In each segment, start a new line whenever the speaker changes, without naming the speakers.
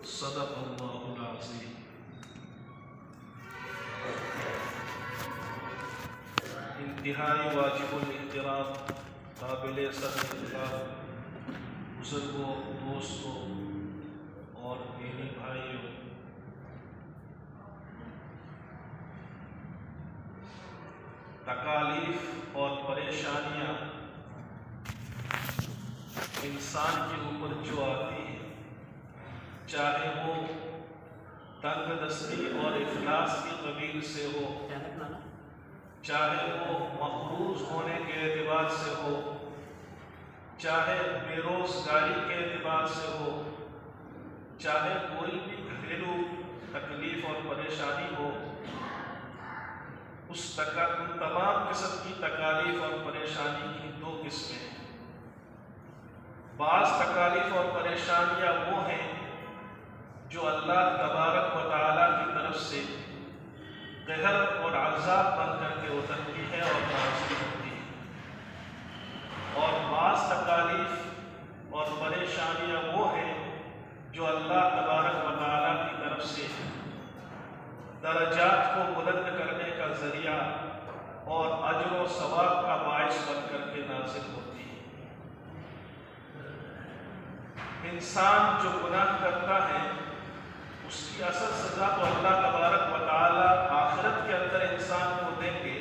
صدق اللہ العظیم۔ انتہائی واجب الاحترام، قابل احترام بزرگوں، دوستوں اور دینی بھائیوں، تکالیف اور پریشانیاں انسان کے اوپر جو آتی ہیں، چاہے وہ تنگ دستی اور افلاس کی قبیل سے ہو، چاہے وہ مقروض ہونے کے اعتبار سے ہو، چاہے بے روزگاری کے اعتبار سے ہو، چاہے کوئی بھی گھریلو تکلیف اور پریشانی ہو، ان تمام قسم کی تکالیف اور پریشانی کی دو قسمیں ہیں۔ بعض تکالیف اور پریشانیاں وہ ہیں جو اللہ تبارک و تعالیٰ کی طرف سے قہر اور عذاب بن کر کے اترتی ہے اور نازل ہوتی ہے، اور بعض تکالیف اور پریشانیاں وہ ہیں جو اللہ تبارک و تعالیٰ کی طرف سے درجات کو بلند کرنے کا ذریعہ اور اجر و ثواب کا باعث بن کر کے نازل ہوتی ہے۔ انسان جو گناہ کرتا ہے اس کی اصل سزا تو اللہ تبارک و تعالیٰ آخرت کے اندر انسان کو دیں گے،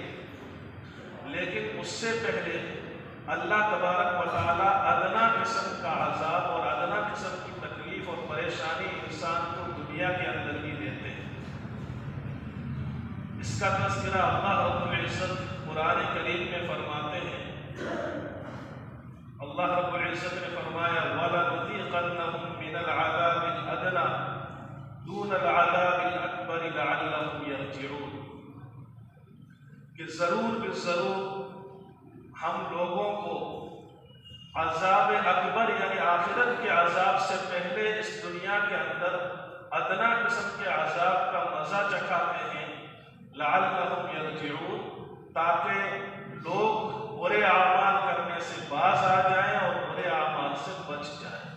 لیکن اس سے پہلے اللہ تبارک و تعالیٰ ادنا قسم کا عذاب اور ادنا قسم کی تکلیف اور پریشانی انسان کو دنیا کے اندر ہی دیتے ہیں۔ اس کا تذکرہ اللہ رب العزت قرآن کریم میں فرماتے ہیں۔ اللہ رب العزت نے فرمایا وَلَنُذِيقَنَّهُم مِّنَ الْعَذَابِ الْأَدْنَىٰ دُونَ الْعَذَابِ الْأَكْبَرِ لَعَلَّهُمْ يَرْجِعُونَ، کہ ضرور ہم لوگوں کو عذاب اکبر یعنی آخرت کے عذاب سے پہلے اس دنیا کے اندر ادنا قسم کے عذاب کا مزہ چکھاتے ہیں، لعلہم یرجعون، تاکہ لوگ برے اعمال کرنے سے باز آ جائیں اور برے اعمال سے بچ جائیں۔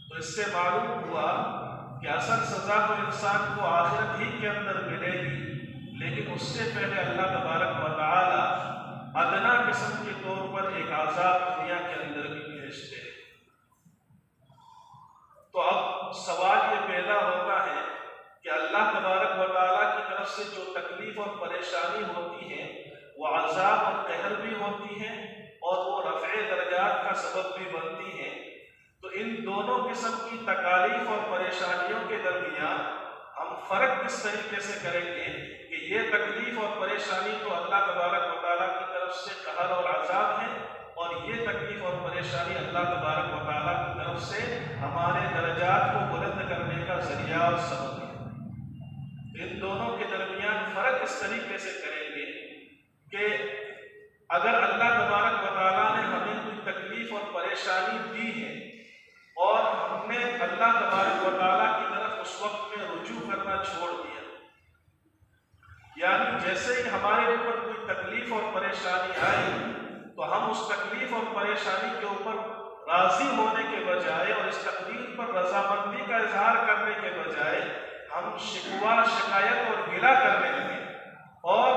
تو اس سے معلوم ہوا کہ اصل سزا تو انسان کو آخرت ہی کے اندر ملے گی، لیکن اس سے پہلے اللہ تبارک و تعالی ادنا قسم کے طور پر ایک عذاب دنیا کے اندر بھی بھیجتے ہیں۔ تو اب سوال یہ پیدا ہوتا ہے کہ اللہ تبارک و تعالیٰ کی طرف سے جو تکلیف اور پریشانی ہوتی ہے وہ عذاب اور قہر بھی ہوتی ہے اور وہ رفع درجات کا سبب بھی بنتی ہے، تو ان دونوں قسم کی تکالیف اور پریشانیوں کے درمیان ہم فرق کس طریقے سے کریں گے کہ یہ تکلیف اور پریشانی تو اللہ تبارک و تعالیٰ کی طرف سے قہر اور عذاب ہے، اور یہ تکلیف اور پریشانی اللہ تبارک و تعالیٰ کی طرف سے ہمارے درجات کو بلند کرنے کا ذریعہ اور سبب ہے۔ ان دونوں کے درمیان فرق اس طریقے سے کریں گے کہ اگر اللہ تبارک و تعالیٰ نے ہمیں کوئی تکلیف اور پریشانی دی ہے اور ہم نے اللہ تبارک و تعالیٰ کی طرف اس وقت میں رجوع کرنا چھوڑ دیا، یعنی جیسے ہی ہمارے اوپر کوئی تکلیف اور پریشانی آئی تو ہم اس تکلیف اور پریشانی کے اوپر راضی ہونے کے بجائے اور اس تقدیر پر رضامندی کا اظہار کرنے کے بجائے ہم شکوہ، شکایت اور گلہ کرنے لگے، اور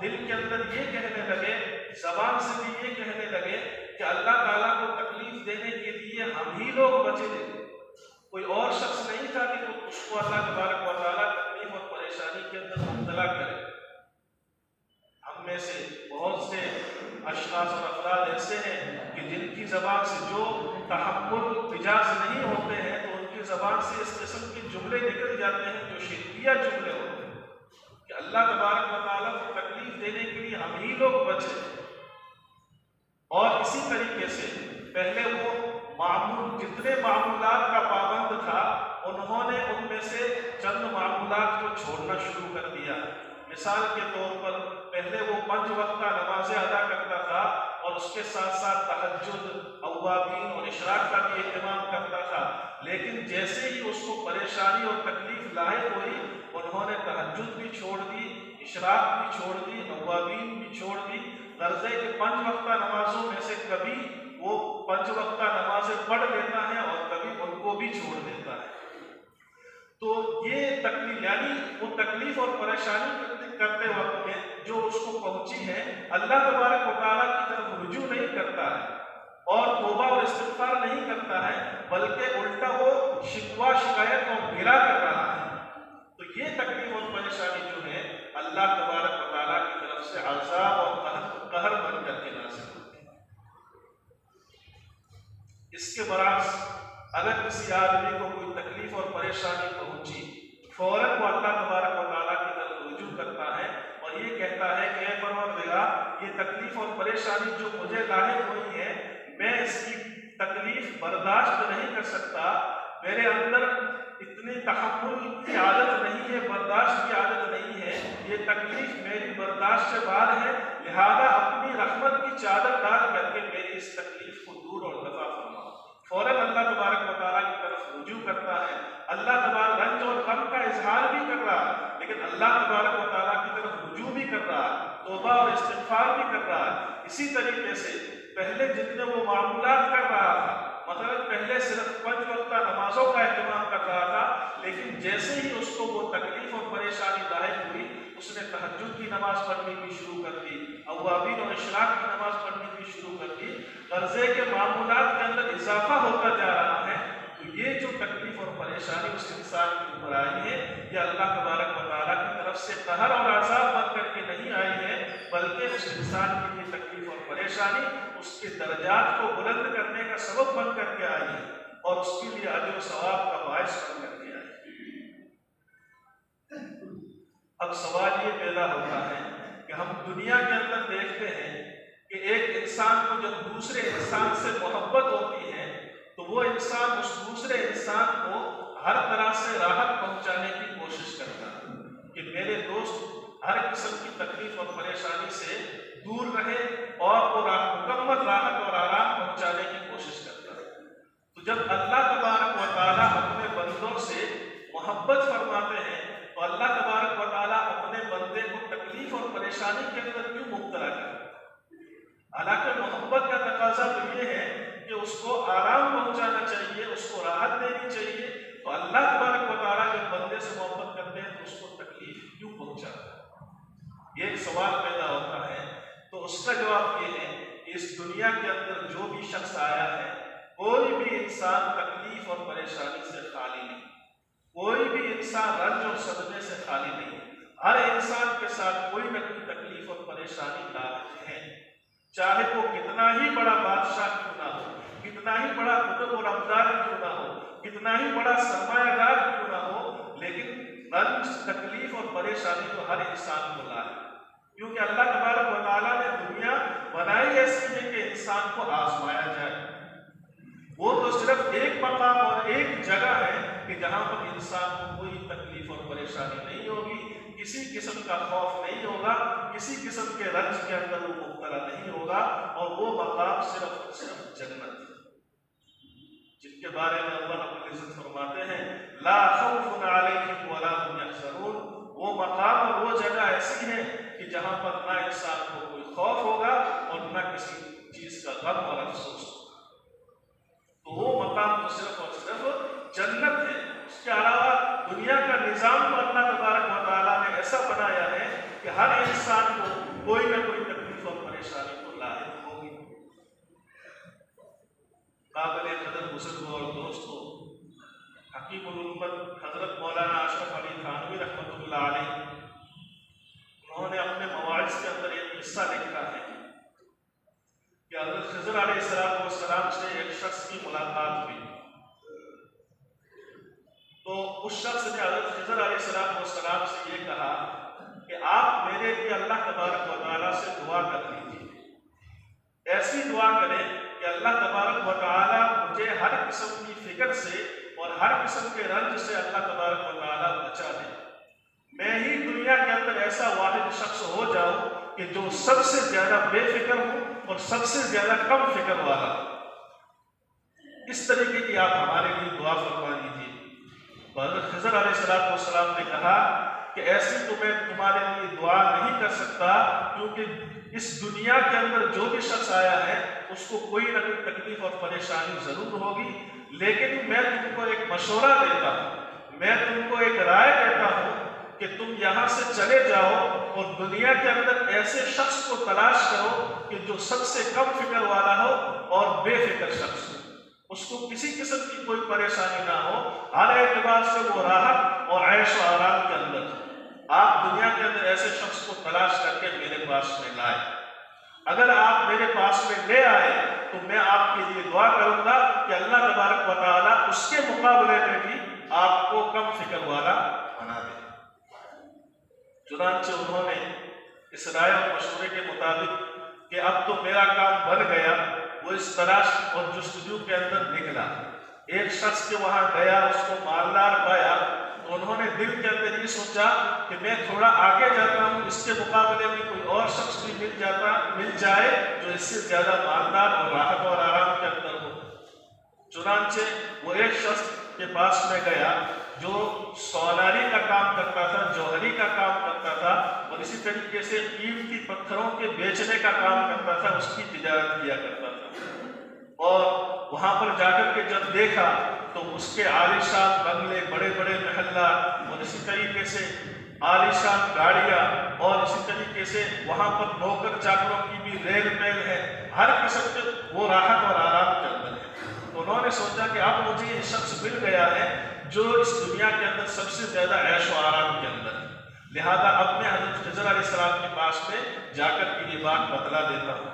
دل کے اندر یہ کہنے لگے، زبان سے بھی یہ کہنے لگے کہ اللہ تعالیٰ کو تکلیف دینے کے لیے ہم ہی لوگ بچے تھے، کوئی اور شخص نہیں تھا کہ اس کو اللہ تبارک و تعالیٰ تکلیف اور پریشانی کے اندر مبتلا کرے۔ ہم میں سے بہت سے اشخاص اور افراد ایسے ہیں کہ جن کی زبان سے جو تحمل مجاز نہیں ہوتے ہیں تو ان کی زبان سے اس قسم کے جملے نکل جاتے ہیں جو شرکیہ جملے ہوتے ہیں کہ اللہ تبارک و تعالیٰ کو تکلیف دینے کے لیے ہم ہی لوگ بچے۔ اور اسی طریقے سے پہلے وہ جتنے معمولات کا پابند تھا انہوں نے ان میں سے چند معمولات کو چھوڑنا شروع کر دیا۔ مثال کے طور پر پہلے وہ 5 وقت کا نمازیں ادا کرتا تھا اور اس کے ساتھ ساتھ تہجد، اوابین اور اشراق کا بھی اہتمام کرتا تھا، لیکن جیسے ہی اس کو پریشانی اور تکلیف لاحق ہوئی انہوں نے تہجد بھی چھوڑ دی، اشراق بھی چھوڑ دی، اوابین بھی چھوڑ دی، غرض ہے کہ 5 وقتہ نمازوں میں سے کبھی وہ 5 وقتہ نمازیں پڑھ لیتا ہے اور کبھی ان کو بھی چھوڑ دیتا ہے۔ تکلیف یعنی وہ تکلیف اور پریشانی کرتے وقت میں جو اس کو پہنچی ہے اللہ تبارک و تعالیٰ کی طرف رجوع نہیں کرتا ہے اور توبہ اور استغفار نہیں کرتا ہے، بلکہ الٹا وہ شکوہ شکایت اور گرا کر رہا ہے، تو یہ تکلیف اور پریشانی جو ہے اللہ تبارک و تعالیٰ کی طرف سے عذاب اور قہر بن کر کے نازل ہوتی ہے۔ اس کے برعکس اگر کسی آدمی کو کوئی تکلیف اور پریشانی پہنچی، فوراً وہ اللہ تبارک و تعالیٰ کی طرف رجوع کرتا ہے اور یہ کہتا ہے کہ اے پروردگار، یہ تکلیف اور پریشانی جو مجھے لاحق ہوئی ہے، میں اس کی تکلیف برداشت نہیں کر سکتا، میرے اندر اتنی تحمل کی عادت نہیں ہے، برداشت کی عادت نہیں ہے، یہ تکلیف میری برداشت سے باہر ہے، لہذا اپنی رحمت کی چادر ڈال کر کے میری اس تکلیف کو دور اور دفع فرما۔ فوراً اللہ تبارک و تعالیٰ کی طرف رجوع کرتا ہے، اللہ تبارک رنج اور غم کا اظہار بھی کر رہا ہے، لیکن اللہ تبارک و تعالیٰ کی طرف رجوع بھی کر رہا ہے، توبہ اور استغفار بھی کر رہا ہے۔ اسی طریقے سے پہلے جتنے وہ معمولات کر رہا تھا، مثلا پہلے صرف 5 وقتہ نمازوں کا اہتمام کر رہا تھا، لیکن جیسے ہی اس کو وہ تکلیف اور پریشانی لاحق ہوئی، اس نے تہجد کی نماز پڑھنی بھی شروع کر دی، اوابین اور اشراق کی نماز پڑھنی بھی شروع کر دی، قرضے کے معمولات کے اندر اضافہ ہوتا جا رہا ہے۔ تو یہ جو تکلیف اور پریشانی اس انسان کے اوپر آئی ہے، یہ اللہ تبارک و تعالیٰ کی طرف سے قہر اور عذاب بن کر کے نہیں آئی ہے، بلکہ اس انسان کی یہ تکلیف اور پریشانی اس کے درجات کو بلند کرنے کا سبب بن کر کے آئی ہے اور اس کے لیے اجر و ثواب کا باعث بن کر کے آئی ہے۔ اب سوال یہ پیدا ہوتا ہے کہ ہم دنیا کے اندر دیکھتے ہیں کہ ایک انسان کو جب دوسرے انسان سے محبت ہوتی ہے تو وہ انسان اس دوسرے انسان کو ہر طرح سے راحت پہنچانے کی کوشش کرتا ہے کہ میرے دوست ہر قسم کی تکلیف اور پریشانی سے دور رہے اور وہ مکمل راحت اور آرام پہنچانے کی کوشش کرتا ہے۔ تو جب اللہ تبارک و تعالیٰ اپنے بندوں سے محبت فرماتے ہیں تو اللہ تبارک و تعالیٰ اپنے بندے کو تکلیف اور پریشانی کے اندر کیوں مبتلا کرتا ہے؟ حالانکہ محبت کا تقاضا تو یہ ہے کہ اس کو آرام پہنچانا چاہیے، اس کو راحت دینی چاہیے، تو اللہ تبارک و تعالیٰ جب بندے سے محبت کرتے ہیں تو اس کو تکلیف کیوں پہنچاتا ہے؟ یہ ایک سوال پیدا ہوتا ہے۔ تو اس کا جواب یہ ہے کہ اس دنیا کے اندر جو بھی شخص آیا ہے، کوئی بھی انسان تکلیف اور پریشانی سے خالی نہیں، کوئی بھی انسان رنج اور صدمے سے خالی نہیں، ہر انسان کے ساتھ کوئی نہ کوئی تکلیف اور پریشانی لاحق ہے، چاہے وہ کتنا ہی بڑا بادشاہ کیوں نہ ہو، کتنا ہی بڑا قطب اور ابدال کیوں نہ ہو، کتنا ہی بڑا سرمایہ دار کیوں نہ ہو، لیکن رنج، تکلیف اور پریشانی تو ہر انسان کو لاحق ہے، کیونکہ اللہ تبارک و تعالیٰ نے دنیا بنائی ایسی ہے کہ انسان کو آزمایا جائے۔ وہ تو صرف ایک مقام اور ایک جگہ ہے کہ جہاں پر انسان کو کوئی تکلیف اور پریشانی نہیں ہوگی، کسی قسم کا خوف نہیں ہوگا، کسی قسم کے رنج کے اندر وہ مبتلا نہیں ہوگا، اور وہ مقام صرف جنت ہے، جن کے بارے میں اللہ رب العزت فرماتے ہیں لا خوف علیہم ولا هم یحزنون۔ وہ مقام اور وہ جگہ ایسی ہے کہ جہاں پر نہ انسان کو کوئی خوف ہوگا اور نہ کسی چیز کا غم اور افسوس ہوگا، تو وہ مقام تو صرف اور صرف جنت ہے۔ اس کے علاوہ دنیا کا نظام تو اللہ تبارک و تعالیٰ نے ایسا بنایا ہے کہ ہر انسان کو کوئی نہ کوئی تکلیف اور پریشانی تو لاحق ہوگی۔ قابل قدر بزرگ اور دوستوں، حکیم الامت حضرت مولانا اشرف علی تھانوی رحمۃ اللہ علیہ، انہوں نے اپنے مواعظ کے اندر ایک قصہ لکھا ہے کہ حضرت خضر علیہ السلام سے ایک شخص کی ملاقات ہوئی، تو اس شخص نے حضرت خضر علیہ السلام سے یہ کہا کہ آپ میرے لیے اللہ تبارک و تعالیٰ سے دعا کر لیجیے، ایسی دعا کریں کہ اللہ تبارک و تعالیٰ مجھے ہر قسم کی فکر سے اور ہر قسم کے رنج سے اللہ تبارک و تعالیٰ بچا دے، میں ہی دنیا کے اندر ایسا واحد شخص ہو جاؤں کہ جو سب سے زیادہ بے فکر ہوں اور سب سے زیادہ کم فکر والا ہوں۔ اس طریقے کی آپ ہمارے لیے دعا فرما دیجیے۔ حضرت خضر علیہ السلام نے کہا کہ ایسی تو میں تمہارے لیے دعا نہیں کر سکتا، کیونکہ اس دنیا کے اندر جو بھی شخص آیا ہے اس کو کوئی نہ کوئی تکلیف اور پریشانی ضرور ہوگی، لیکن میں تم کو ایک مشورہ دیتا ہوں، میں تم کو ایک رائے دیتا ہوں کہ تم یہاں سے چلے جاؤ اور دنیا کے اندر ایسے شخص کو تلاش کرو کہ جو سب سے کم فکر والا ہو اور بے فکر شخص ہو، اس کو کسی قسم کی کوئی پریشانی نہ ہو، ہر اعتبار سے وہ راحت اور عیش و آرام کے اندر ہو۔ آپ دنیا کے اندر ایسے شخص کو تلاش کر کے میرے پاس میں لائے۔ اگر آپ میرے پاس میں لے آئے تو میں آپ کے لیے دعا کروں گا کہ اللہ تبارک و تعالیٰ اس کے مقابلے میں بھی آپ کو کم فکر والا بنا دے۔ چنانچہ انہوں نے اس رائے اور مشورے کے مطابق کہ اب تو میرا کام بن گیا، وہ اس تلاش اور جستجو کے اندر نکلا۔ ایک شخص کے وہاں گیا، اس کو مالدار پایا تو انہوں نے دل کے اندر یہ سوچا کہ میں تھوڑا آگے جاتا ہوں، اس کے مقابلے میں کوئی اور شخص بھی مل جائے جو اس سے زیادہ مالدار اور راحت اور آرام کے اندر ہو۔ چنانچہ وہ ایک شخص کے پاس میں گیا جو سوناری کا کام کرتا تھا، جوہری کا کام کرتا تھا اور اسی طریقے سے قیمتی پتھروں کے بیچنے کا کام کرتا تھا، اس کی تجارت کیا کرتا تھا۔ اور وہاں پر جا کر کے جب دیکھا تو اس کے عالیشان بنگلے، بڑے بڑے محلات اور اسی طریقے سے عالیشان گاڑیاں اور اسی طریقے سے وہاں پر نوکر چاکروں کی بھی ریل میل ہے، ہر قسم کے وہ راحت اور آرام کے اندر ہے۔ تو انہوں نے سوچا کہ اب مجھے یہ شخص مل گیا ہے جو اس دنیا کے اندر سب سے زیادہ عیش و آرام کے اندر ہے، لہذا اب میں حضرت خضر علیہ السلام کے پاس میں جا کر کے یہ بات بتلا دیتا ہوں۔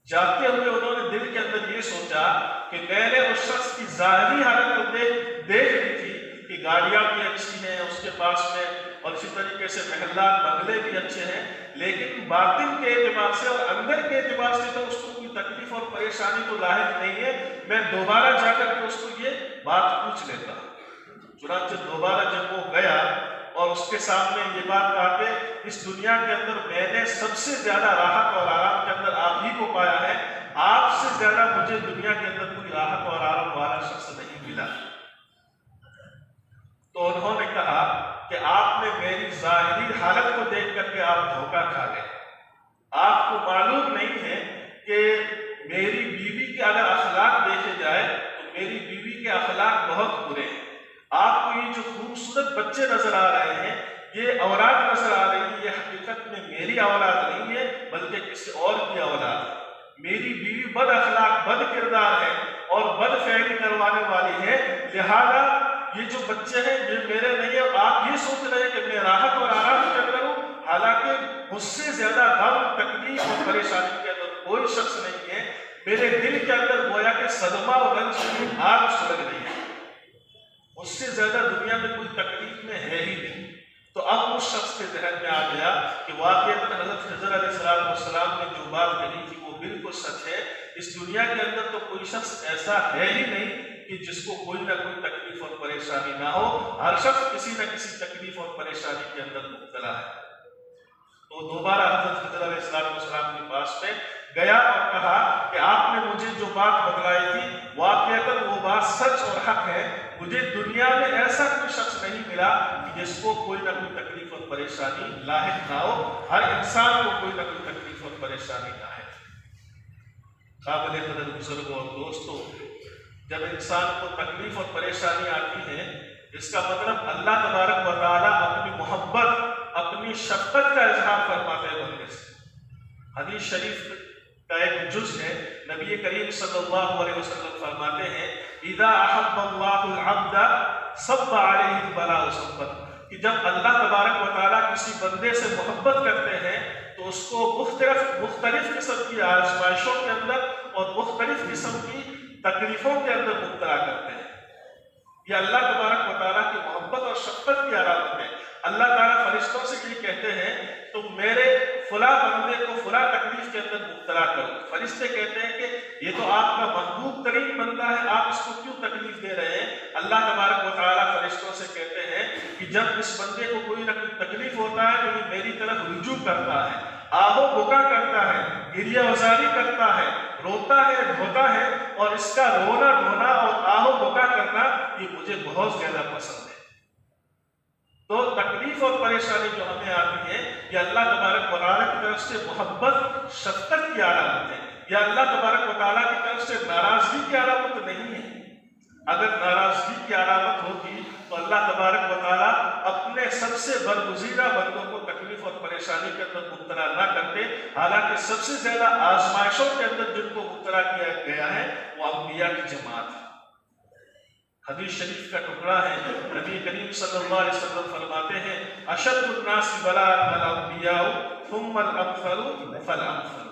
جاتے ہوئے انہوں نے دل کے اندر یہ سوچا کہ میں نے اس شخص کی ظاہری حالت کو دیکھ لی تھی کہ گاڑیاں بھی اچھی ہیں اس کے پاس میں اور اسی طریقے سے محلات بنگلے بھی اچھے ہیں، لیکن باطن کے اعتبار سے اور اندر کے اعتبار سے تو اس کو کوئی تکلیف اور پریشانی تو لاحق نہیں ہے۔ میں دوبارہ جا کر کے اس کو یہ بات پوچھ لیتا ہوں۔ چنانچہ دوبارہ جب وہ گیا اور اس کے سامنے یہ بات کہا کہ اس دنیا کے اندر میں نے سب سے زیادہ راحت اور آرام کے اندر آپ ہی کو پایا ہے، آپ سے زیادہ مجھے دنیا کے اندر کوئی راحت اور آرام والا شخص نہیں ملا۔ تو انہوں نے کہا کہ آپ نے میری ظاہری حالت کو دیکھ کر کے آپ دھوکہ کھا گئے، آپ کو معلوم نہیں ہے کہ میری بیوی کے اگر اخلاق دیکھے جائے تو میری بیوی کے اخلاق بہت برے ہیں۔ آپ کو یہ جو خوبصورت بچے نظر آ رہے ہیں، یہ اولاد نظر آ رہی ہے، یہ حقیقت میں میری اولاد نہیں ہے بلکہ کسی اور کی اولاد ہے۔ میری بیوی بد اخلاق، بد کردار ہے اور بد فعلی کروانے والی ہے، لہذا یہ جو بچے ہیں یہ میرے نہیں ہیں۔ آپ یہ سوچ رہے ہیں کہ میں راحت اور آرام کے اندر ہوں، حالانکہ مجھ سے زیادہ غم، تکلیف اور پریشانی کے اندر کوئی شخص نہیں ہے۔ میرے دل کے اندر گویا کہ صدمہ اور رنج کی آگ سلگ رہی ہے، مجھ سے زیادہ دنیا میں کوئی تکلیف میں ہے ہی نہیں۔ تو اب اس شخص کے ذہن میں آ گیا کہ واقعتاً حضرت خضر علیہ السلام نے جو بات کہی تھی وہ بالکل سچ ہے۔ اس دنیا کے اندر تو کوئی شخص ایسا ہے ہی نہیں کہ جس کو کوئی نہ کوئی تکلیف اور پریشانی نہ ہو، ہر شخص کسی نہ کسی تکلیف اور پریشانی کے اندر مبتلا ہے۔ تو دوبارہ حضرت خضر علیہ السلام کے پاس میں گیا اور کہا کہ آپ نے مجھے جو بات بتلائی تھی واقعتاً وہ بات سچ اور حق ہے، مجھے دنیا میں ایسا کوئی شخص نہیں ملا کہ جس کو کوئی نہ کوئی تکلیف اور پریشانی لاحق نہ ہو، ہر انسان کو کوئی نہ کوئی تکلیف اور پریشانی لاحق ہے۔ قابل قدر بزرگوں اور دوستوں، جب انسان کو تکلیف اور پریشانی آتی ہے اس کا مطلب اللہ تبارک و تعالیٰ اپنی محبت، اپنی شفقت کا اظہار فرماتے ہیں بندے سے۔ حدیث شریف کا ایک جز ہے، نبی کریم صلی اللہ علیہ وسلم فرماتے ہیں اذا احب اللہ العبد صب علیہ البلاء صبا، کہ جب اللہ تبارک و تعالیٰ کسی بندے سے محبت کرتے ہیں تو اس کو مختلف قسم کی آزمائشوں کے اندر اور مختلف قسم کی تکلیفوں کے اندر مبتلا کرتے ہیں۔ یہ اللہ تبارک و تعالیٰ کی محبت اور شفقت کی علامت ہے۔ اللہ تعالیٰ فرشتوں سے یہ کہتے ہیں تم میرے فلاں بندے کو فلاں تکلیف کے اندر مبتلا کرو۔ فرشتے کہتے ہیں کہ یہ تو آپ کا محبوب ترین بندہ ہے، آپ اس کو کیوں تکلیف دے رہے ہیں؟ اللہ تبارک و تعالیٰ فرشتوں سے کہتے ہیں کہ جب اس بندے کو کوئی نہ کوئی تکلیف ہوتا ہے تو یہ میری طرف رجوع کرتا ہے، آہ و بکا کرتا ہے، گریہ وزاری کرتا ہے، روتا ہے، دھوتا ہے، اور اس کا رونا دھونا اور آہ و بکا کرنا یہ مجھے بہت زیادہ پسند ہے۔ تو تکلیف اور پریشانی جو ہمیں آتی ہے یہ اللہ تبارک و تعالیٰ کی طرف سے محبت، شفقت کی علامت ہے، یا اللہ تبارک و تعالیٰ کی طرف سے ناراضگی کی علامت نہیں ہے۔ اگر ناراضگی کی علامت ہوتی تو اللہ تبارک و تعالیٰ اپنے سب سے برگزیدہ بندوں کو تکلیف اور پریشانی کے اندر مبتلا نہ کرتے، حالانکہ سب سے زیادہ آزمائشوں کے اندر جن کو مبتلا کیا گیا ہے وہ انبیاء کی جماعت ہے۔ حدیث شریف کا ٹکڑا ہے، نبی کریم صلی اللہ علیہ وسلم فرماتے ہیں اشد الناس بلاء الانبیاء ثم الامثل فالامثل،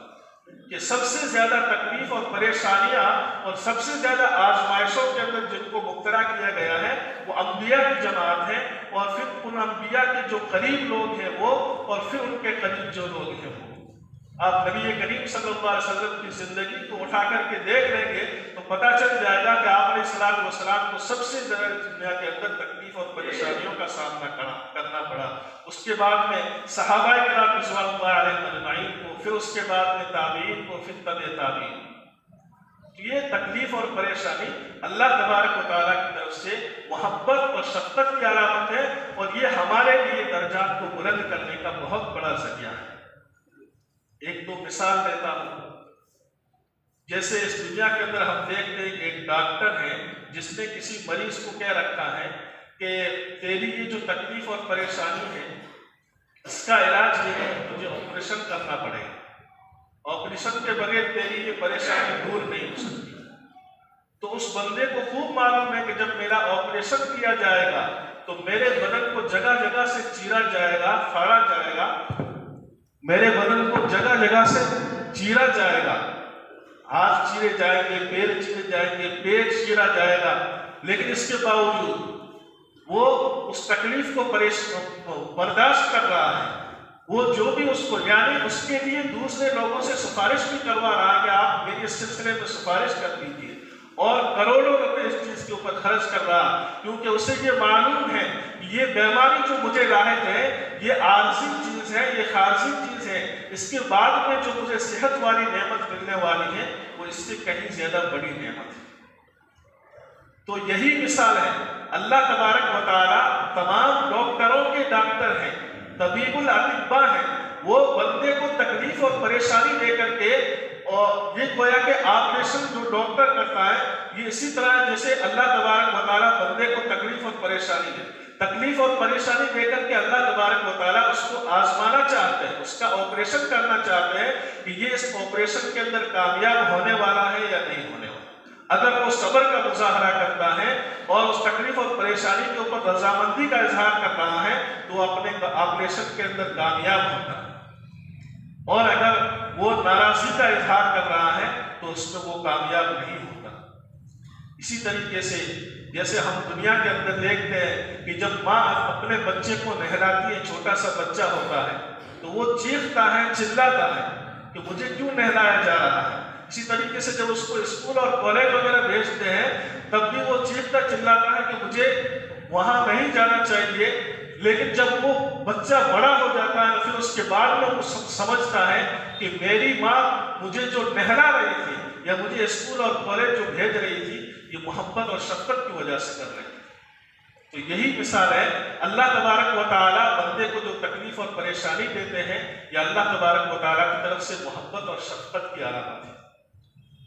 کہ سب سے زیادہ تکلیف اور پریشانیاں اور سب سے زیادہ آزمائشوں کے اندر جن کو مبتلا کیا گیا ہے وہ انبیاء کی جماعت ہے، اور پھر ان انبیاء کے جو قریب لوگ ہیں وہ، اور پھر ان کے قریب جو لوگ ہیں وہ۔ آپ نبی کریم صلی اللہ علیہ وسلم کی زندگی کو اٹھا کر کے دیکھ لیں گے تو پتہ چل جائے گا کہ آپ علیہ الصلوۃ والسلام کو سب سے زیادہ دنیا کے اندر تکلیف اور پریشانیوں کا سامنا کرنا پڑا۔ اس کے بعد میں صحابہ کرام رضوان اللہ علیہم اجمعین کو، پھر اس کے بعد میں تابعین کو، پھر تبع تابعین۔ یہ تکلیف اور پریشانی اللہ تبارک و تعالیٰ کی طرف سے محبت اور شفقت کی علامت ہے، اور یہ ہمارے لیے درجات کو بلند کرنے کا بہت بڑا ذریعہ ہے۔ ایک دو مثال دیتا ہوں۔ جیسے اس دنیا کے اندر ہم دیکھتے ہیں کہ ایک ڈاکٹر ہے جس نے کسی مریض کو کہہ رکھا ہے کہ تیری یہ جو تکلیف اور پریشانی ہے اس کا علاج یہ ہے کہ تجھے آپریشن کرنا پڑے گا، آپریشن کے بغیر تیری یہ پریشانی دور نہیں ہو سکتی۔ تو اس بندے کو خوب معلوم ہے کہ جب میرا آپریشن کیا جائے گا تو میرے بدن کو جگہ جگہ سے چیرا جائے گا، پھاڑا جائے گا، میرے بدن کو جگہ جگہ سے چیرا جائے گا، ہاتھ چیرے جائیں گے، پیر چیرے جائیں گے، پیٹ چیرا جائے گا، لیکن اس کے باوجود وہ اس تکلیف کو برداشت کر رہا ہے۔ وہ جو بھی اس کو، یعنی اس کے لیے دوسرے لوگوں سے سفارش بھی کروا رہا ہے کہ آپ میری اس سلسلے میں سفارش کر دیجیے، اور کروڑوں روپے اس چیز کے اوپر خرچ کر رہا، کیونکہ اسے یہ معلوم ہے کہ یہ بیماری جو مجھے لاحق ہے یہ عارضی چیز ہے، یہ خارجی چیز ہے، اس کے بعد میں جو مجھے صحت والی نعمت ملنے والی ہے وہ اس سے کہیں زیادہ بڑی نعمت ہے۔ تو یہی مثال ہے، اللہ تبارک و تعالیٰ تمام ڈاکٹروں کے ڈاکٹر ہیں، طبیب الاطباء ہیں، وہ بندے کو تکلیف اور پریشانی دے کر کے، اور یہ گویا کہ آپریشن جو ڈاکٹر کرتا ہے یہ اسی طرح ہے جیسے اللہ تبارک و تعالیٰ بندے کو تکلیف اور پریشانی دے، تکلیف اور پریشانی دے کر کے اللہ تبارک و تعالیٰ اس کو آزمانا چاہتے ہیں، اس کا آپریشن کرنا چاہتے ہیں کہ یہ اس آپریشن کے اندر کامیاب ہونے والا ہے یا نہیں ہونے والا۔ اگر وہ صبر کا مظاہرہ کرتا ہے اور اس تکلیف اور پریشانی کے اوپر رضامندی کا اظہار کر رہا ہے تو وہ اپنے آپریشن کے اندر کامیاب ہوتا ہے، اور اگر وہ ناراضی کا اظہار کر رہا ہے تو اس میں وہ کامیاب نہیں ہوتا۔ اسی طریقے سے جیسے ہم دنیا کے اندر دیکھتے ہیں کہ جب ماں اپنے بچے کو نہلاتی ہے، چھوٹا سا بچہ ہوتا ہے تو وہ چیختا ہے، چلاتا ہے کہ مجھے کیوں نہلایا جا رہا ہے۔ اسی طریقے سے جب اس کو اسکول اور کالج وغیرہ بھیجتے ہیں تب بھی وہ چیختا چلاتا ہے کہ مجھے وہاں نہیں جانا چاہیے، لیکن جب وہ بچہ بڑا ہو جاتا ہے پھر اس کے بعد میں وہ سمجھتا ہے کہ میری ماں مجھے جو نہلا رہی تھی یا مجھے اسکول اور کالج جو بھیج رہی تھی یہ محبت اور شفقت کی وجہ سے کر رہی تھی۔ تو یہی مثال ہے، اللہ تبارک و تعالیٰ بندے کو جو تکلیف اور پریشانی دیتے ہیں یہ اللہ تبارک و تعالیٰ کی طرف سے محبت اور شفقت کی علامت ہے۔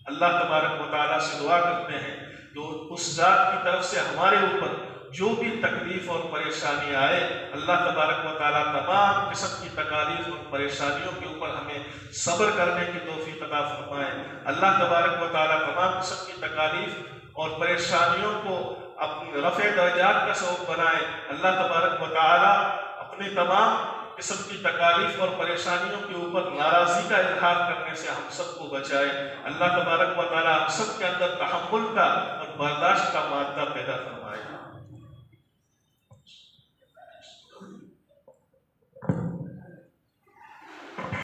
اللہ تبارک و تعالیٰ سے دعا کرتے ہیں کہ اس ذات کی طرف سے ہمارے اوپر جو بھی تکلیف اور پریشانی آئے، اللہ تبارک و تعالیٰ تمام قسم کی تکالیف اور پریشانیوں کے اوپر ہمیں صبر کرنے کی توفیق عطا فرمائے۔ اللہ تبارک و تعالیٰ تمام قسم کی تکالیف اور پریشانیوں کو اپنی رفع درجات کا سبب بنائے۔ اللہ تبارک و تعالیٰ اپنی تمام قسم کی تکالیف اور پریشانیوں کے اوپر ناراضی کا اظہار کرنے سے ہم سب کو بچائے۔ اللہ تبارک و تعالیٰ ہم سب کے اندر تحمل کا اور برداشت کا مادہ پیدا فرمائے۔